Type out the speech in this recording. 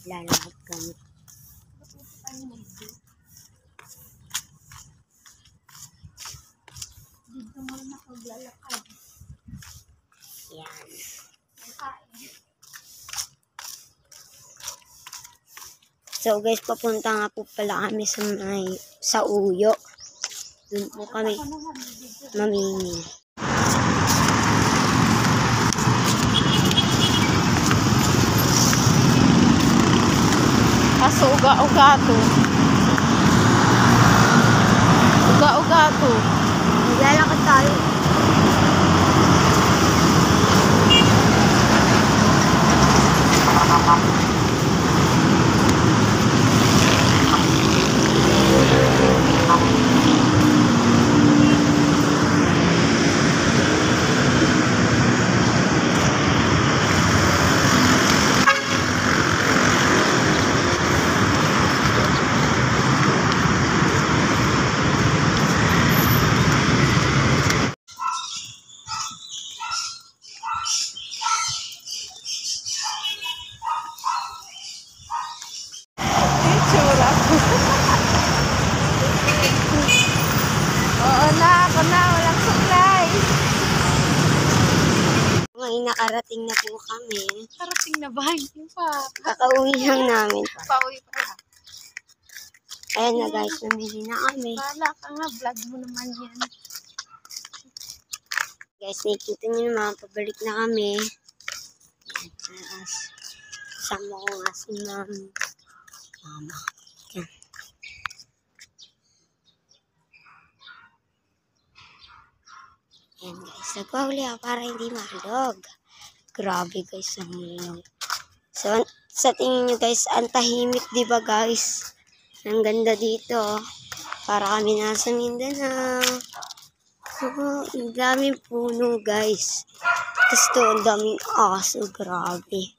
Lalakad kami. Dito mo na maglalakad. Yan. So guys, papunta nga po pala kami sa Uyo. Doon po kami mamimili. Kaso uga-uga to. Uga-uga to. Maglalakad tayo. Tsura ko. Oo na, ako na. Walang supply. Ngayon nakarating na po kami. Karating na ba? Hindi pa. Kakauwi lang namin. Pauwi pa. Ayan na guys, namili na kami. Bahala ka nga. Vlog mo naman yan. Guys, nakikita nyo naman, pabalik na kami. Ayan, kasama ko nga si Mama. Ayan. Ayan guys, nagpahuli ako para hindi mahalog. Grabe guys, ang hilog. So, sa tingin nyo guys, ang tahimik diba guys? Ang ganda dito. Para kami nasa Mindanao. Oh, ang daming puno guys. Tapos to, ang daming aso. Grabe.